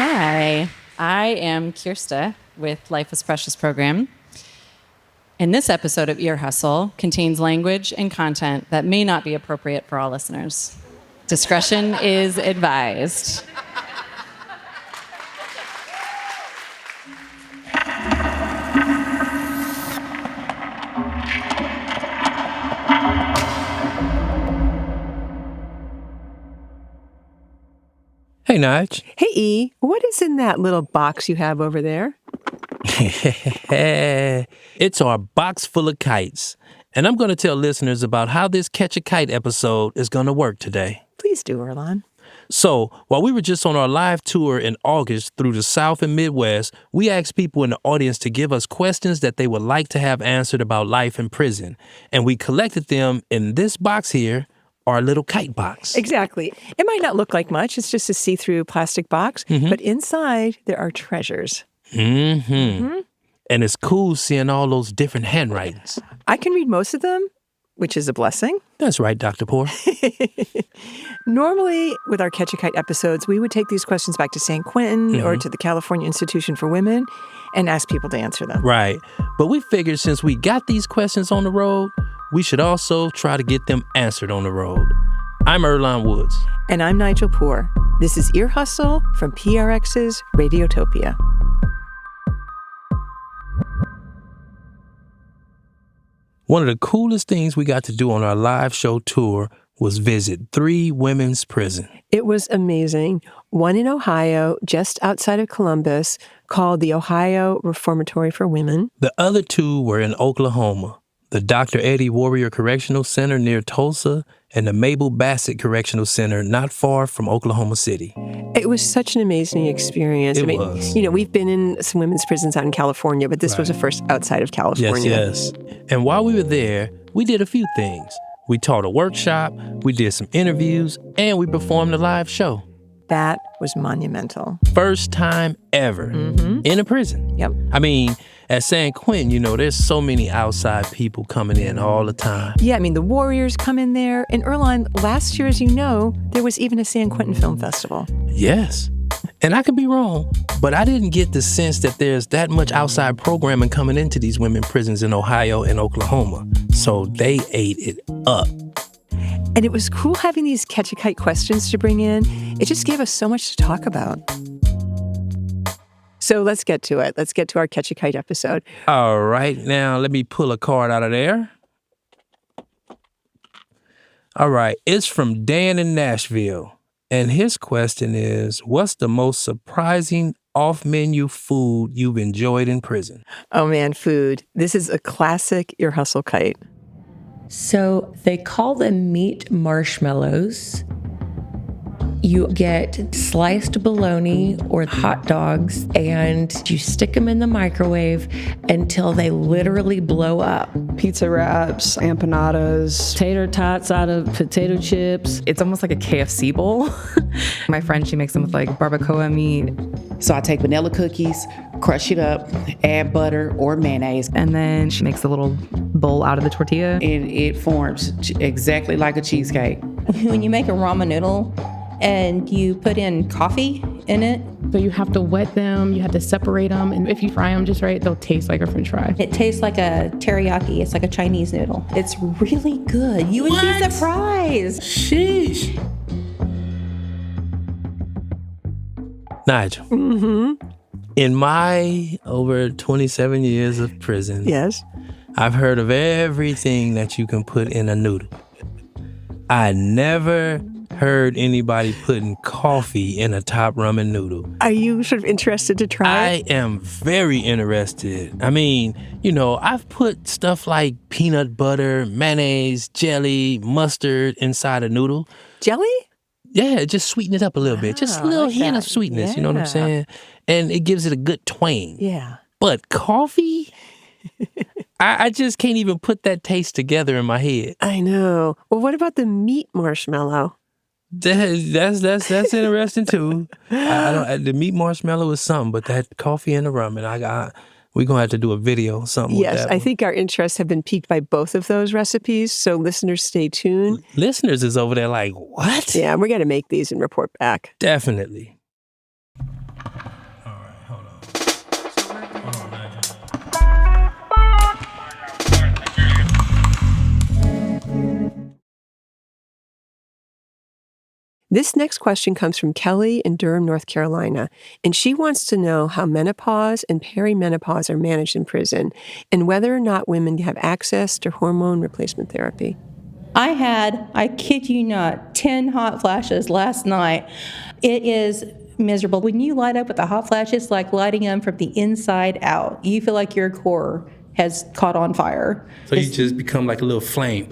Hi, I am Kirsta with Life is Precious program. And this episode of Ear Hustle contains language and content that may not be appropriate for all listeners. Discretion is advised. Hey, Nige. Hey, E. What is in that little box you have over there? It's our box full of kites. And I'm going to tell listeners about how this Catch a Kite episode is going to work today. Please do, Erlon. So, while we were just on our live tour in August through the South and Midwest, we asked people in the audience to give us questions that they would like to have answered about life in prison. And we collected them in this box here, our little kite box. Exactly. It might not look like much. It's just a see-through plastic box. But inside, there are treasures. And it's cool seeing all those different handwritings. I can read most of them, which is a blessing. That's right, Dr. Poor. Normally, with our Catch a Kite episodes, we would take these questions back to San Quentin or to the California Institution for Women and ask people to answer them. Right. But we figured since we got these questions on the road, we should also try to get them answered on the road. I'm Erlon Woods. And I'm Nigel Poor. This is Ear Hustle from PRX's Radiotopia. One of the coolest things we got to do on our live show tour was visit 3 women's prisons. It was amazing. One in Ohio, just outside of Columbus, called the Ohio Reformatory for Women. The other 2 were in Oklahoma, the Dr. Eddie Warrior Correctional Center near Tulsa and the Mabel Bassett Correctional Center not far from Oklahoma City. It was such an amazing experience. It was. You know, we've been in some women's prisons out in California, but this was the first outside of California. Yes. And while we were there, we did a few things. We taught a workshop, we did some interviews, and we performed a live show. That was monumental. First time ever in a prison. Yep. I mean, at San Quentin, you know, there's so many outside people coming in all the time. Yeah, I mean, the Warriors come in there. And Erlon, last year, as you know, there was even a San Quentin Film Festival. Yes. And I could be wrong, but I didn't get the sense that there's that much outside programming coming into these women prisons in Ohio and Oklahoma. So they ate it up. And it was cool having these Catch a Kite questions to bring in. It just gave us so much to talk about. So let's get to it. Let's get to our Catch a Kite episode. All right. Now, let me pull a card out of there. All right. It's from Dan in Nashville. And his question is, what's the most surprising off-menu food you've enjoyed in prison? Oh, man, food. This is a classic Ear Hustle Kite. So they call them meat marshmallows. You get sliced bologna or hot dogs, and you stick them in the microwave until they literally blow up. Pizza wraps, empanadas, tater tots out of potato chips. It's almost like a KFC bowl. My friend, she makes them with like barbacoa meat. So I take vanilla cookies, crush it up, add butter or mayonnaise. And then she makes a little bowl out of the tortilla. And it forms exactly like a cheesecake. When you make a ramen noodle and you put in coffee in it. So you have to wet them, you have to separate them, and if you fry them just right, they'll taste like a French fry. It tastes like a teriyaki. It's like a Chinese noodle. It's really good. You would be surprised. Sheesh. Nigel. In my over 27 years of prison, Yes. I've heard of everything that you can put in a noodle. I never heard anybody putting coffee in a top ramen noodle. Are you sort of interested to try it? I am very interested. I mean, you know, I've put stuff like peanut butter, mayonnaise, jelly, mustard inside a noodle. Jelly? Yeah, just sweeten it up a little bit. Just a little hint of sweetness, you know what I'm saying? And it gives it a good twang. Yeah. But coffee? I just can't even put that taste together in my head. I know. Well, what about the meat marshmallow? That's interesting too. The meat marshmallow is something, but that coffee and the ramen, we're gonna have to do a video, something. Yes, with that I think our interests have been piqued by both of those recipes. So listeners, stay tuned. Listeners is over there like, what? Yeah, we're gonna make these and report back. Definitely. This next question comes from Kelly in Durham, North Carolina, and she wants to know how menopause and perimenopause are managed in prison and whether or not women have access to hormone replacement therapy. I kid you not, 10 hot flashes last night. It is miserable. When you light up with a hot flash, it's like lighting them from the inside out. You feel like your core has caught on fire. So you just become like a little flame.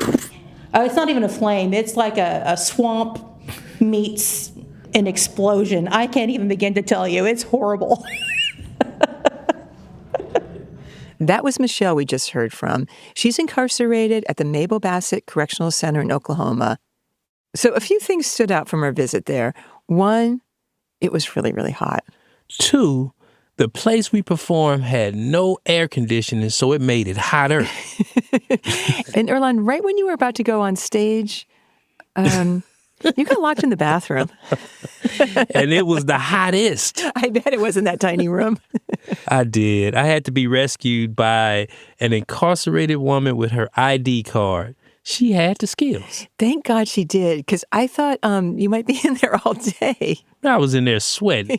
Oh, it's not even a flame. It's like a swamp meets an explosion. I can't even begin to tell you. It's horrible. That was Michelle we just heard from. She's incarcerated at the Mabel Bassett Correctional Center in Oklahoma. So a few things stood out from our visit there. One, it was really, really hot. 2, the place we performed had no air conditioning, so it made it hotter. And Erlan, right when you were about to go on stage, you got locked in the bathroom. And it was the hottest. I bet it was in that tiny room. I did. I had to be rescued by an incarcerated woman with her ID card. She had the skills. Thank God she did, because I thought you might be in there all day. I was in there sweating.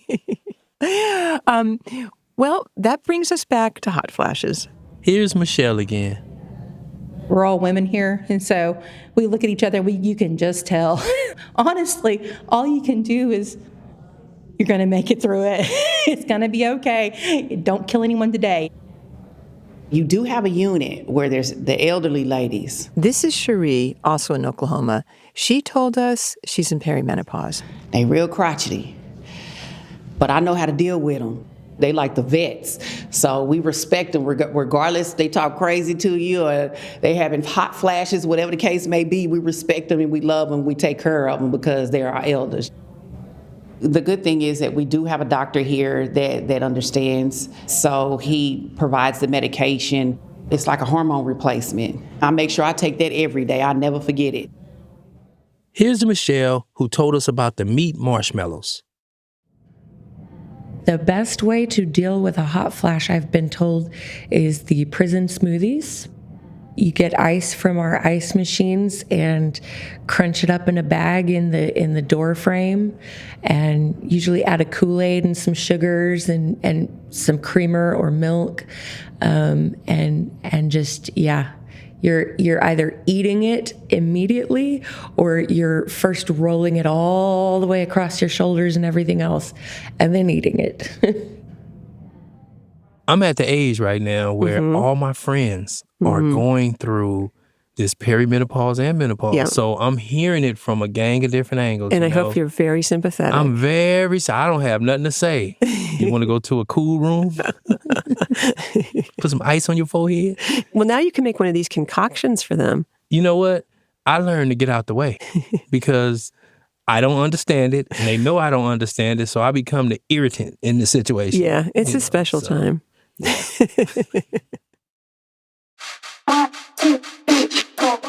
Well, that brings us back to hot flashes. Here's Michelle again. We're all women here, and so we look at each other, you can just tell. Honestly, all you can do is, you're going to make it through it. It's going to be okay. Don't kill anyone today. You do have a unit where there's the elderly ladies. This is Sharee, also in Oklahoma. She told us she's in perimenopause. They real crotchety, but I know how to deal with them. They like the vets, so we respect them regardless. They talk crazy to you or they having hot flashes, whatever the case may be. We respect them and we love them. We take care of them because they're our elders. The good thing is that we do have a doctor here that understands, so he provides the medication. It's like a hormone replacement. I make sure I take that every day. I never forget it. Here's Michelle, who told us about the meat marshmallows. The best way to deal with a hot flash, I've been told, is the prison smoothies. You get ice from our ice machines and crunch it up in a bag in the door frame, and usually add a Kool-Aid and some sugars and some creamer or milk, and just You're either eating it immediately or you're first rolling it all the way across your shoulders and everything else, and then eating it. I'm at the age right now where all my friends are going through this perimenopause and menopause. Yeah. So I'm hearing it from a gang of different angles. And I hope you're very sympathetic. I'm very sorry. I don't have nothing to say. You want to go to a cool room? Put some ice on your forehead? Well, now you can make one of these concoctions for them. You know what? I learned to get out the way because I don't understand it, and they know I don't understand it, so I become the irritant in the situation. Yeah, it's a special time. Yeah.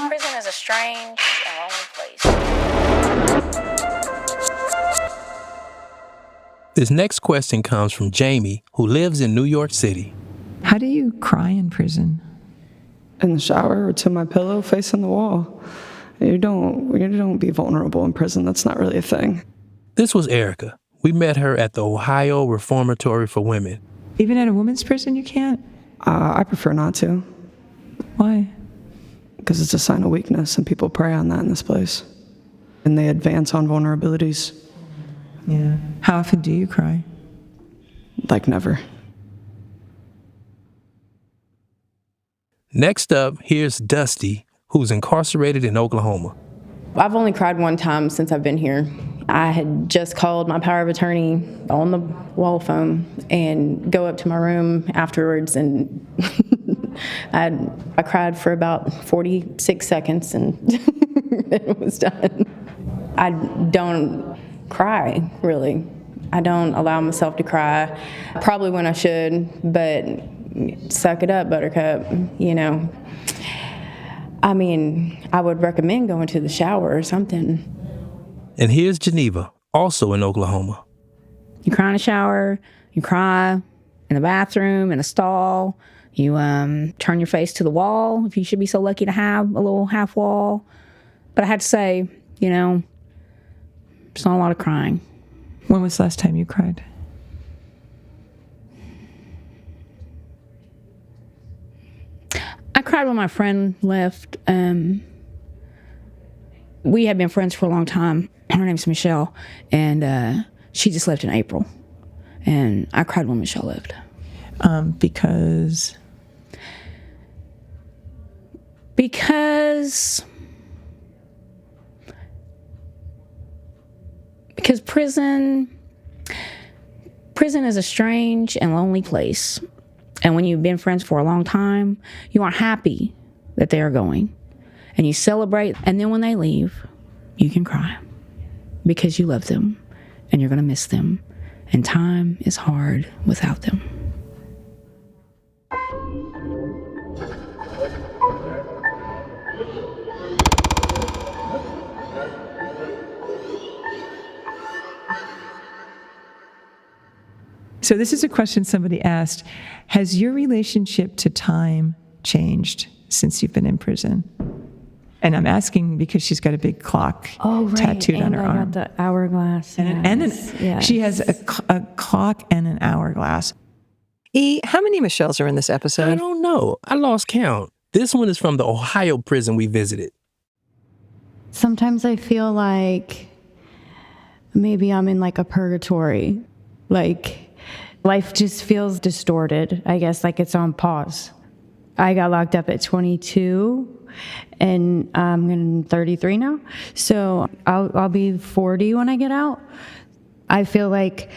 Prison is a strange and lonely place. This next question comes from Jamie, who lives in New York City. How do you cry in prison? In the shower or to my pillow facing the wall. You don't be vulnerable in prison. That's not really a thing. This was Erica. We met her at the Ohio Reformatory for Women. Even at a women's prison, you can't? I prefer not to. Why? Because it's a sign of weakness, and people prey on that in this place. And they advance on vulnerabilities. Yeah. How often do you cry? Like never. Next up, here's Dusti, who's incarcerated in Oklahoma. I've only cried one time since I've been here. I had just called my power of attorney on the wall phone and go up to my room afterwards, and I cried for about 46 seconds and it was done. I don't cry, really. I don't allow myself to cry. Probably when I should, but suck it up, buttercup, you know. I mean, I would recommend going to the shower or something. And here's Geneva, also in Oklahoma. You cry in a shower, you cry in the bathroom, in a stall, you turn your face to the wall if you should be so lucky to have a little half wall. But I have to say, you know, Just not a lot of crying. When was the last time you cried? I cried when my friend left. We had been friends for a long time. Her name's Michelle, and she just left in April. And I cried when Michelle left. Because prison is a strange and lonely place. And when you've been friends for a long time, you aren't happy that they are going. And you celebrate, and then when they leave, you can cry because you love them and you're going to miss them. And time is hard without them. So this is a question somebody asked. Has your relationship to time changed since you've been in prison? And I'm asking because she's got a big clock tattooed on her arm. I got the hourglass. She has a clock and an hourglass. How many Michelles are in this episode? I don't know. I lost count. This one is from the Ohio prison we visited. Sometimes I feel like maybe I'm in like a purgatory. Like life just feels distorted. I guess like it's on pause. I got locked up at 22 and I'm 33 now. So I'll be 40 when I get out. I feel like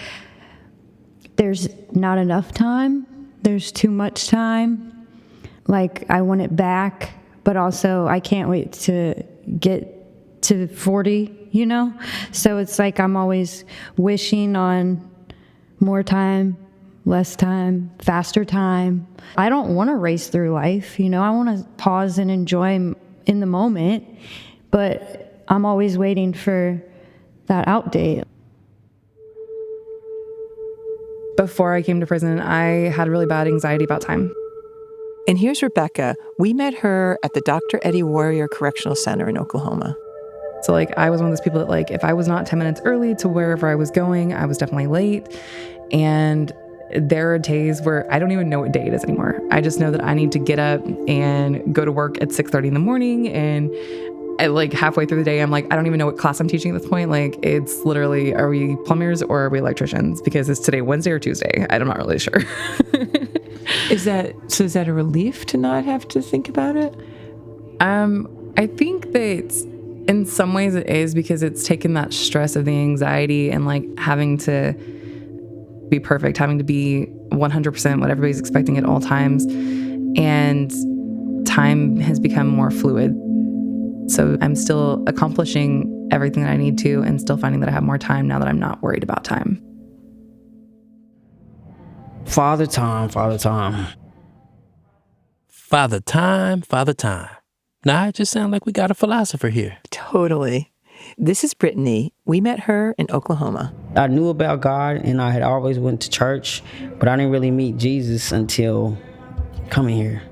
there's not enough time. There's too much time. Like I want it back, but also I can't wait to get to 40, you know? So it's like I'm always wishing on more time, less time, faster time. I don't want to race through life, you know? I want to pause and enjoy in the moment, but I'm always waiting for that out date. Before I came to prison, I had really bad anxiety about time. And here's Rebekah. We met her at the Dr. Eddie Warrior Correctional Center in Oklahoma. So like I was one of those people that like if I was not 10 minutes early to wherever I was going, I was definitely late. And there are days where I don't even know what day it is anymore. I just know that I need to get up and go to work at 6:30 in the morning. And at like halfway through the day, I'm like, I don't even know what class I'm teaching at this point. Like it's literally, are we plumbers or are we electricians? Because it's today Wednesday or Tuesday. I'm not really sure. Is that a relief to not have to think about it? I think that in some ways it is, because it's taken that stress of the anxiety and like having to be perfect, having to be 100% what everybody's expecting at all times. And time has become more fluid. So I'm still accomplishing everything that I need to and still finding that I have more time now that I'm not worried about time. Father time, Father time. Father time, Father time. Now it just sounds like we got a philosopher here. Totally. This is Brittany. We met her in Oklahoma. I knew about God and I had always went to church, but I didn't really meet Jesus until coming here.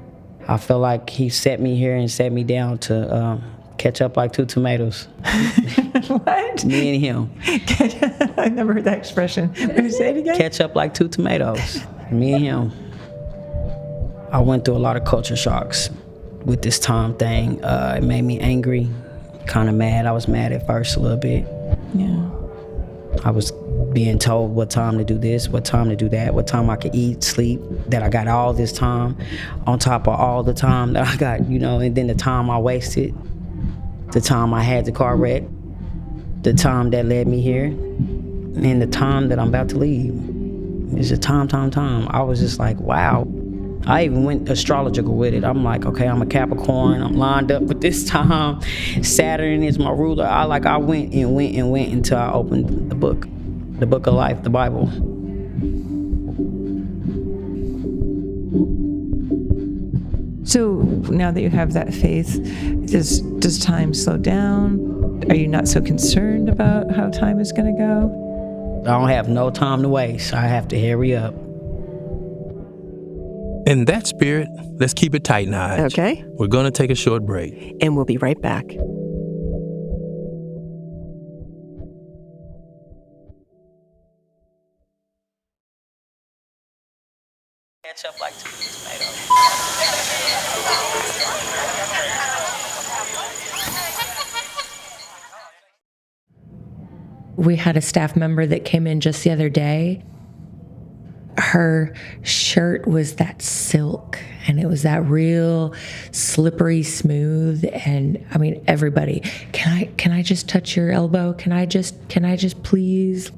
I felt like he set me here and set me down to catch up like two tomatoes. What? Me and him. I never heard that expression. Say it again. Catch up like two tomatoes. Me and him. I went through a lot of culture shocks with this time thing. It made me angry, kind of mad. I was mad at first a little bit. Yeah. I was being told what time to do this, what time to do that, what time I could eat, sleep, that I got all this time on top of all the time that I got, you know, and then the time I wasted, the time I had the car wreck, the time that led me here, and the time that I'm about to leave. It's just time. I was just like, wow. I even went astrological with it. I'm like, okay, I'm a Capricorn. I'm lined up with this time. Saturn is my ruler. I went until I opened the book of life, the Bible. So now that you have that faith, does time slow down? Are you not so concerned about how time is going to go? I don't have no time to waste. I have to hurry up. In that spirit, let's keep it tight now. Okay. We're going to take a short break. And we'll be right back. match up like tomatoes. We had a staff member that came in just the other day. Her shirt was that silk, and it was that real slippery smooth. And I mean, everybody, can I just touch your elbow? Can I just please?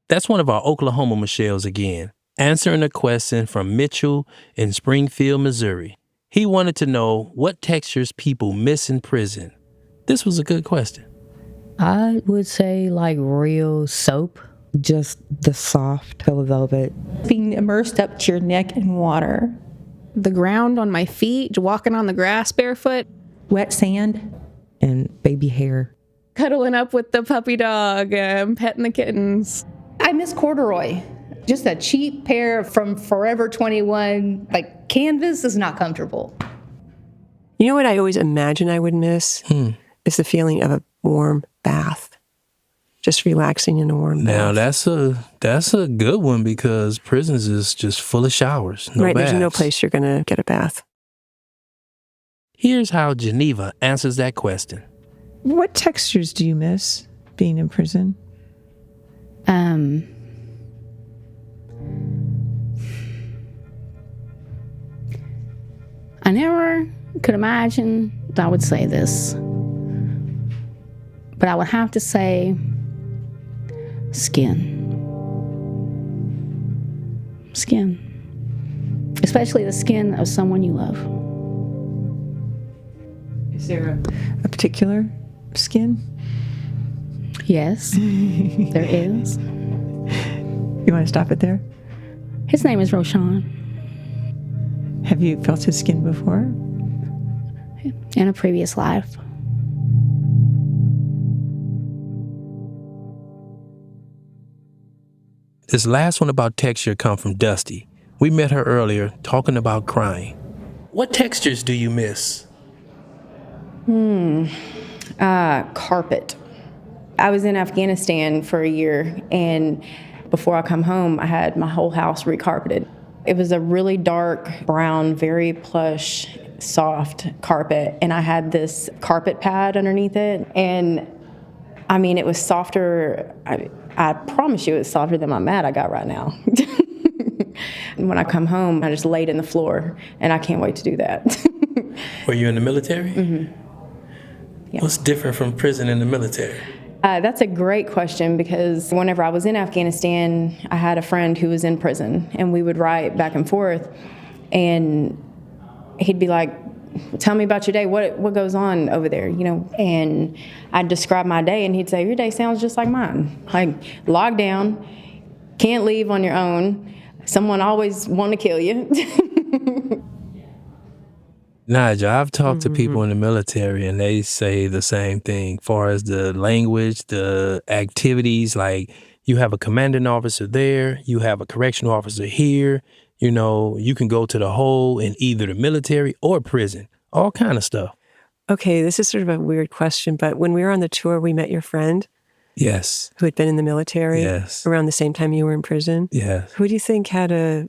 That's one of our Oklahoma Michelles again, answering a question from Mitchell in Springfield, Missouri. He wanted to know what textures people miss in prison. This was a good question. I would say like real soap. Just the soft pillow velvet. Being immersed up to your neck in water. The ground on my feet, walking on the grass barefoot. Wet sand. And baby hair. Cuddling up with the puppy dog, petting the kittens. I miss corduroy. Just a cheap pair from Forever 21. Like, canvas is not comfortable. You know what I always imagine I would miss? Is the feeling of a warm bath. Just relaxing in a warm Now bath. that's a good one because prisons is just full of showers. No right, baths. there's no place you're going to get a bath. Here's how Geneva answers that question. What textures do you miss being in prison? I never could imagine that I would say this, but I would have to say skin. Especially the skin of someone you love. Is there a particular skin? Yes, there is. You want to stop it there? His name is Roshan. Have you felt his skin before? In a previous life. This last one about texture come from Dusti. We met her earlier talking about crying. What textures do you miss? Carpet. I was in Afghanistan for a year, and before I come home, I had my whole house recarpeted. It was a really dark brown, very plush, soft carpet, and I had this carpet pad underneath it, and I mean, it was softer. I promise you it was softer than my mat I got right now. And when I come home, I just laid in the floor, and I can't wait to do that. Were you in the military? Mm-hmm. Yeah. What's different from prison and the military? That's a great question because whenever I was in Afghanistan, I had a friend who was in prison, and we would write back and forth, and he'd be like, tell me about your day. What goes on over there, you know? And I'd describe my day, and he'd say, your day sounds just like mine. Like, locked down, can't leave on your own, someone always want to kill you. Nigel, I've talked to people in the military, and they say the same thing. Far as the language, the activities, like you have a commanding officer there, you have a correctional officer here. You know, you can go to the hole in either the military or prison, all kind of stuff. Okay, this is sort of a weird question, but when we were on the tour, we met your friend. Yes. Who had been in the military. Yes. Around the same time you were in prison. Yes. Who do you think had a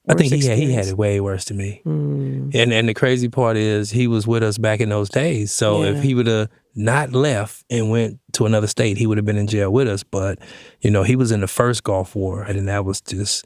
I think worse he had experience? it way worse than me. And the crazy part is he was with us back in those days. So if he would have not left and went to another state, he would have been in jail with us. But, you know, he was in the first Gulf War, and that was just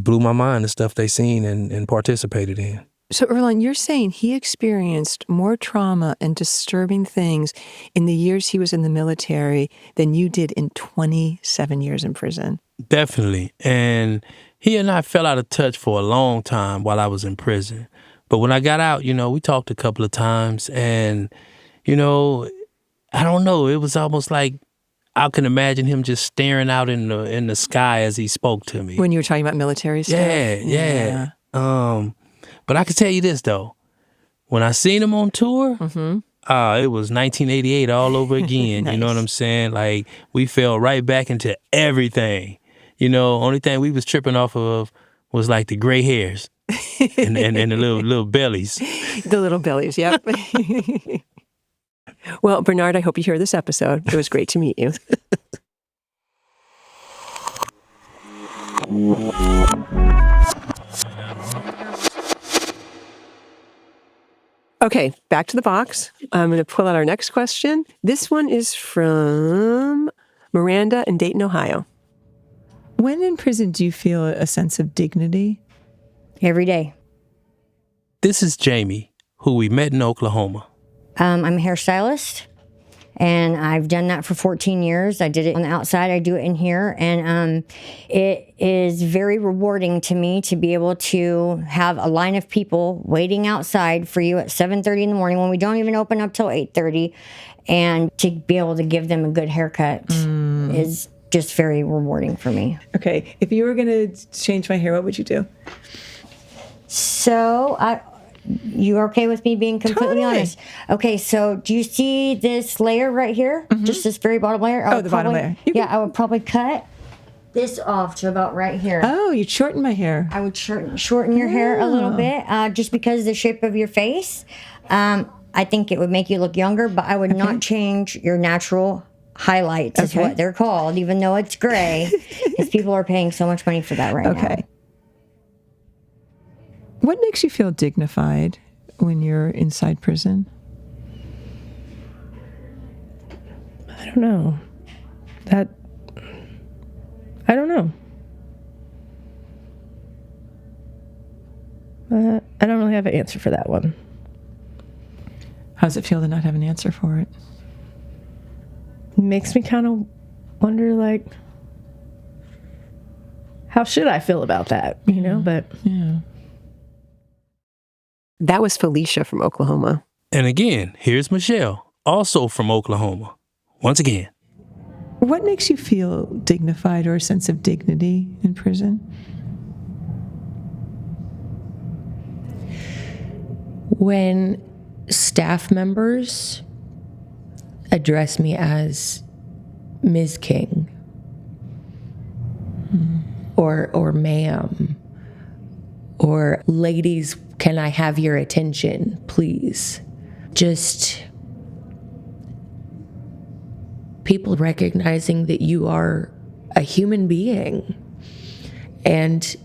blew my mind, the stuff they seen and participated in. So, Erlen, you're saying he experienced more trauma and disturbing things in the years he was in the military than you did in 27 years in prison. Definitely. And he and I fell out of touch for a long time while I was in prison. But when I got out, you know, we talked a couple of times, and, you know, I don't know, it was almost like I can imagine him just staring out in the sky as he spoke to me. When you were talking about military stuff? Yeah. But I can tell you this, though. When I seen him on tour, it was 1988 all over again. Nice. You know what I'm saying? Like, we fell right back into everything. You know, only thing we was tripping off of was like the gray hairs and the little bellies. The little bellies, yep. Well, Bernard, I hope you hear this episode. It was great to meet you. Okay, back to the box. I'm going to pull out our next question. This one is from Miranda in Dayton, Ohio. When in prison, do you feel a sense of dignity? Every day. This is Jamie, who we met in Oklahoma. I'm a hairstylist, and I've done that for 14 years. I did it on the outside. I do it in here, and it is very rewarding to me to be able to have a line of people waiting outside for you at 7:30 in the morning when we don't even open up till 8:30, and to be able to give them a good haircut is just very rewarding for me. Okay, if you were going to change my hair, what would you do? So, you are okay with me being completely honest? Okay, so do you see this layer right here? Just this very bottom layer? The bottom layer. I would probably cut this off to about right here. Oh, you'd shorten my hair. I would shorten your hair a little bit, just because of the shape of your face. I think it would make you look younger, but I would not change your natural highlights, is what they're called, even though it's gray, because people are paying so much money for that right now. What makes you feel dignified when you're inside prison? I don't know. I don't know. I don't really have an answer for that one. How does it feel to not have an answer for it? It makes me kind of wonder, like, how should I feel about that? You know, but yeah. That was Felicia from Oklahoma. And again, here's Michelle, also from Oklahoma. Once again. What makes you feel dignified or a sense of dignity in prison? When staff members address me as Ms. King or ma'am, or ladies, can I have your attention, please? Just people recognizing that you are a human being. And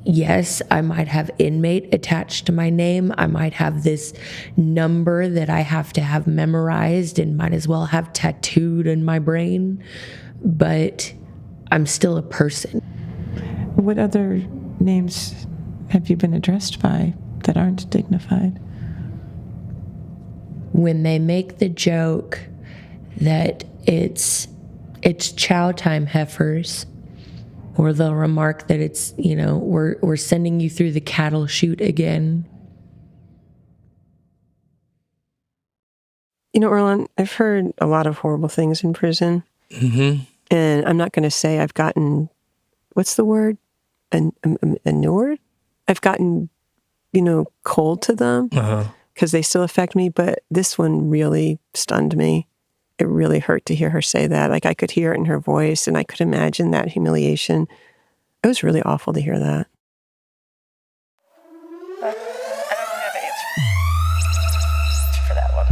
yes, I might have inmate attached to my name. I might have this number that I have to have memorized and might as well have tattooed in my brain, but I'm still a person. What other names have you been addressed by that aren't dignified? When they make the joke that it's chow time, heifers, or they'll remark that it's, we're sending you through the cattle chute again. Orlon, I've heard a lot of horrible things in prison. Mm-hmm. And I'm not going to say I've gotten, what's the word? Inured? I've gotten, cold to them because they still affect me. But this one really stunned me. It really hurt to hear her say that. Like, I could hear it in her voice and I could imagine that humiliation. It was really awful to hear that. I don't have an answer for that one.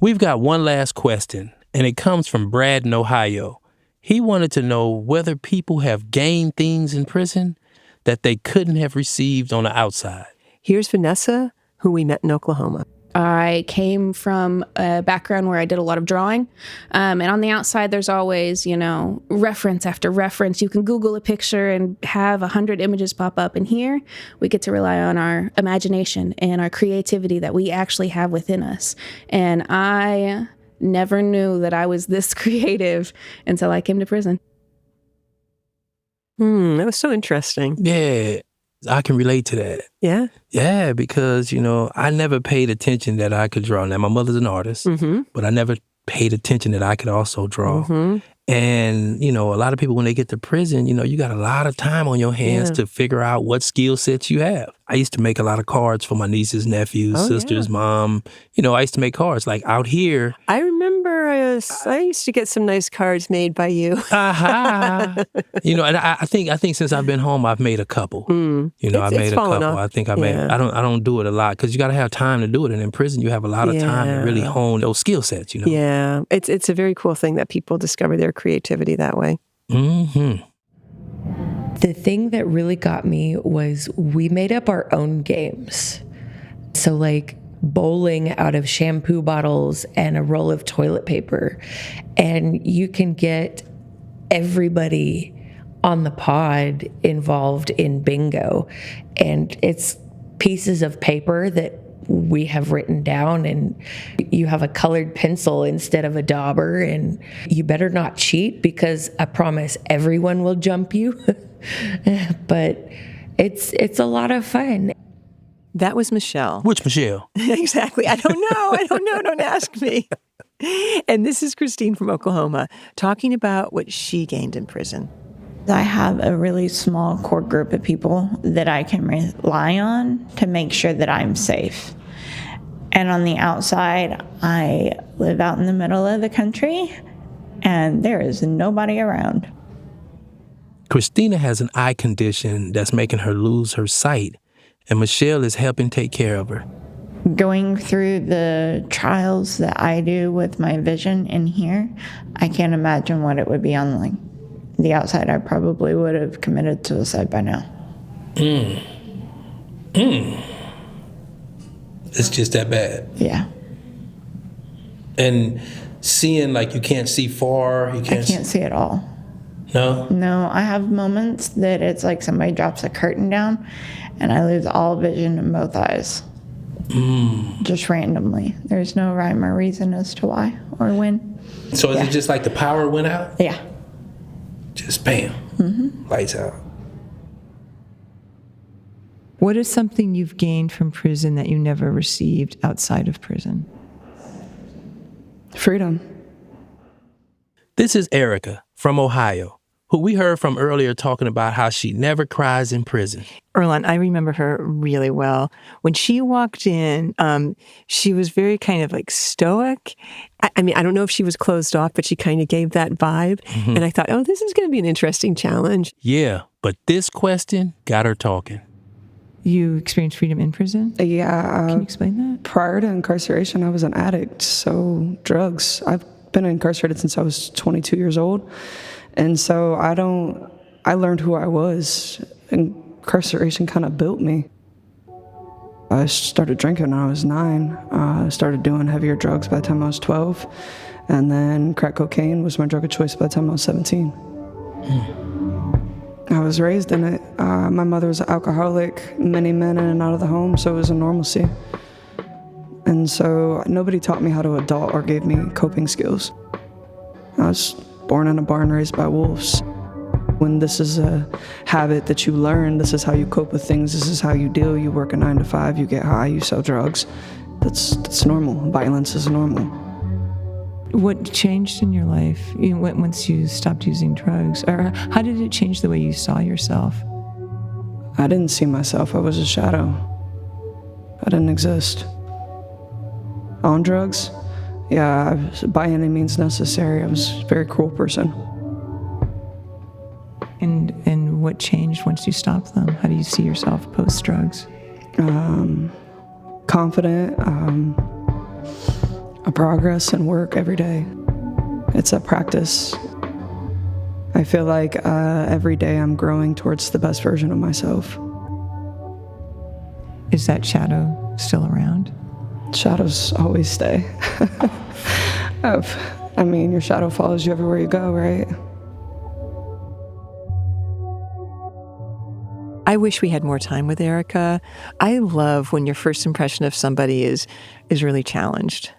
We've got one last question, and it comes from Brad in Ohio. He wanted to know whether people have gained things in prison that they couldn't have received on the outside. Here's Vanessa, who we met in Oklahoma. I came from a background where I did a lot of drawing. And on the outside, there's always, reference after reference. You can Google a picture and have 100 images pop up. And here, we get to rely on our imagination and our creativity that we actually have within us. And I never knew that I was this creative until I came to prison. That was so interesting. Yeah. I can relate to that. Yeah? Yeah, because, I never paid attention that I could draw. Now, my mother's an artist, but I never paid attention that I could also draw. And, a lot of people, when they get to prison, you got a lot of time on your hands to figure out what skill sets you have. I used to make a lot of cards for my nieces, nephews, sisters, mom. I used to make cards like out here. I remember I used to get some nice cards made by you. And I think since I've been home, I've made a couple. I made a couple. Off. I think I made. I don't do it a lot because you got to have time to do it. And in prison, you have a lot of time to really hone those skill sets. Yeah, it's a very cool thing that people discover their creativity that way. The thing that really got me was we made up our own games. So like bowling out of shampoo bottles and a roll of toilet paper. And you can get everybody on the pod involved in bingo. And it's pieces of paper that we have written down, and you have a colored pencil instead of a dauber, and you better not cheat because I promise everyone will jump you. But it's a lot of fun. That was Michelle. Which Michelle? Exactly. I don't know. Don't ask me. And this is Christine from Oklahoma talking about what she gained in prison. I have a really small core group of people that I can rely on to make sure that I'm safe. And on the outside, I live out in the middle of the country, and there is nobody around. Christina has an eye condition that's making her lose her sight, and Michelle is helping take care of her. Going through the trials that I do with my vision in here, I can't imagine what it would be on the outside. I probably would have committed suicide by now. It's just that bad. Yeah. And seeing like you can't see far, I can't see at all. No? No, I have moments that it's like somebody drops a curtain down and I lose all vision in both eyes. Just randomly. There's no rhyme or reason as to why or when. So is it just like the power went out? Yeah. Just bam. Lights out. What is something you've gained from prison that you never received outside of prison? Freedom. This is Erica from Ohio, who we heard from earlier talking about how she never cries in prison. Erlon, I remember her really well. When she walked in, she was very kind of like stoic. I mean, I don't know if she was closed off, but she kind of gave that vibe. And I thought, oh, this is going to be an interesting challenge. Yeah, but this question got her talking. You experienced freedom in prison? Yeah. Can you explain that? Prior to incarceration, I was an addict, so drugs. I've been incarcerated since I was 22 years old. And so I learned who I was. Incarceration kind of built me. I started drinking when I was 9. I started doing heavier drugs by the time I was 12. And then crack cocaine was my drug of choice by the time I was 17. I was raised in it. My mother was an alcoholic, many men in and out of the home, so it was a normalcy. And so nobody taught me how to adult or gave me coping skills. I was born in a barn raised by wolves. When this is a habit that you learn, this is how you cope with things, this is how you deal. You work a 9 to 5, you get high, you sell drugs. That's normal. Violence is normal. What changed in your life once you stopped using drugs? Or how did it change the way you saw yourself? I didn't see myself. I was a shadow. I didn't exist. On drugs? Yeah, by any means necessary. I was a very cruel person. And what changed once you stopped them? How do you see yourself post-drugs? Confident, a progress and work every day. It's a practice. I feel like every day I'm growing towards the best version of myself. Is that shadow still around? Shadows always stay. I mean, your shadow follows you everywhere you go, right? I wish we had more time with Erica. I love when your first impression of somebody is really challenged.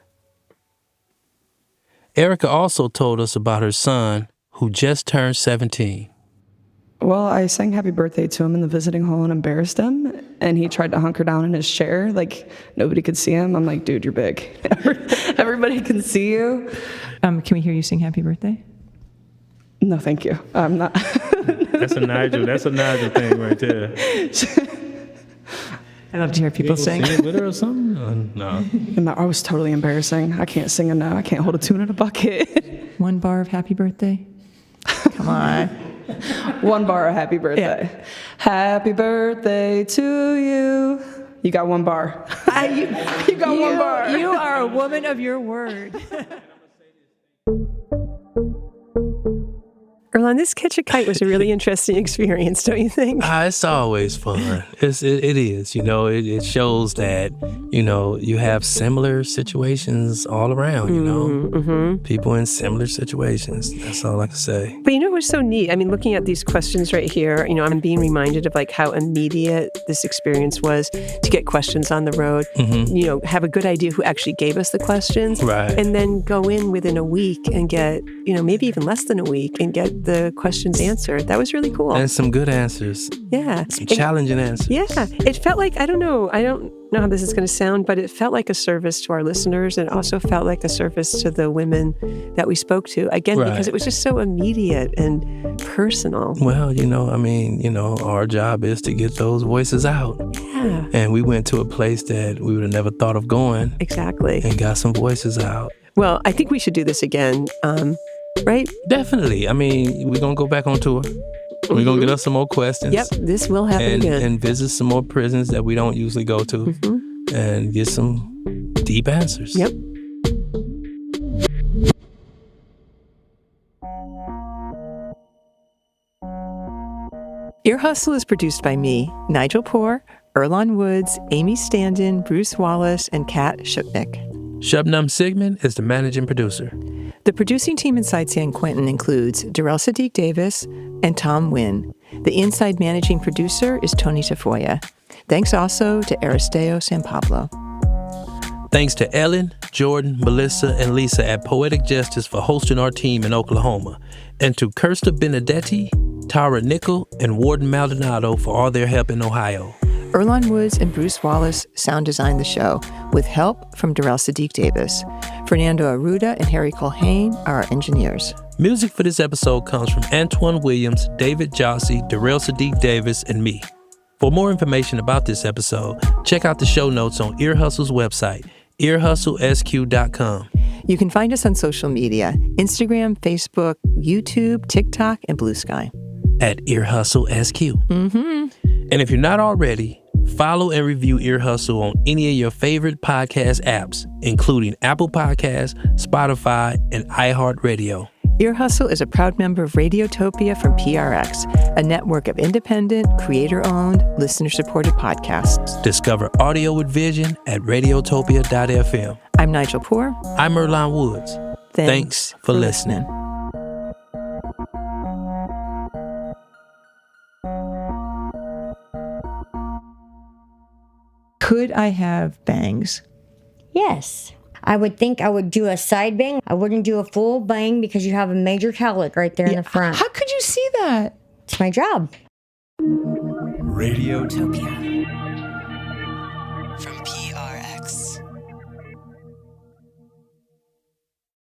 Erica also told us about her son, who just turned 17. Well, I sang happy birthday to him in the visiting hall and embarrassed him, and he tried to hunker down in his chair like nobody could see him. I'm like, dude, you're big. Everybody can see you. Can we hear you sing happy birthday? No, thank you. I'm not. That's a Nigel thing right there. I love to hear people sing. Sing it with her or something? No. I was totally embarrassing. I can't sing a note. I can't hold a tune in a bucket. One bar of happy birthday? Come on. One bar of happy birthday. Yeah. Happy birthday to you. You got one bar. You got one bar. You are a woman of your word. Erlon, this Catch a Kite was a really interesting experience, don't you think? It's always fun. It is. It shows that, you have similar situations all around, People in similar situations. That's all I can say. But it was so neat. I mean, looking at these questions right here, I'm being reminded of like how immediate this experience was to get questions on the road, have a good idea who actually gave us the questions, right, and then go in within a week and get, maybe even less than a week and get the questions answered. That was really cool. And some good answers. Yeah. Some challenging answers. Yeah. It felt like, I don't know how this is going to sound, but it felt like a service to our listeners. And it also felt like a service to the women that we spoke to. Again, because it was just so immediate and personal. Well, our job is to get those voices out. Yeah. And we went to a place that we would have never thought of going. Exactly. And got some voices out. Well, I think we should do this again. Right? Definitely. I mean, we're going to go back on tour. We're going to get us some more questions. Yep, this will happen again. And visit some more prisons that we don't usually go to and get some deep answers. Yep. Ear Hustle is produced by me, Nigel Poor, Erlon Woods, Amy Standen, Bruce Wallace, and Kat Shupnick. Shubnam Sigmund is the managing producer. The producing team inside San Quentin includes Darrell Sadiq Davis and Tom Wynn. The inside managing producer is Tony Tafoya. Thanks also to Aristeo San Pablo. Thanks to Ellen, Jordan, Melissa, and Lisa at Poetic Justice for hosting our team in Oklahoma, and to Kirsta Benedetti, Tara Nickel, and Warden Maldonado for all their help in Ohio. Erlon Woods and Bruce Wallace sound designed the show, with help from Darrell Sadiq Davis. Fernando Arruda and Harry Colhane are our engineers. Music for this episode comes from Antoine Williams, David Jossie, Darrell Sadiq Davis, and me. For more information about this episode, check out the show notes on Ear Hustle's website, earhustlesq.com. You can find us on social media, Instagram, Facebook, YouTube, TikTok, and Blue Sky. At Ear Hustle SQ. And if you're not already, follow and review Ear Hustle on any of your favorite podcast apps, including Apple Podcasts, Spotify, and iHeartRadio. Ear Hustle is a proud member of Radiotopia from PRX, a network of independent, creator-owned, listener-supported podcasts. Discover audio with vision at radiotopia.fm. I'm Nigel Poor. I'm Erlon Woods. Thanks for listening. Could I have bangs? Yes. I would think I would do a side bang. I wouldn't do a full bang because you have a major cowlick right there in the front. How could you see that? It's my job. Radiotopia.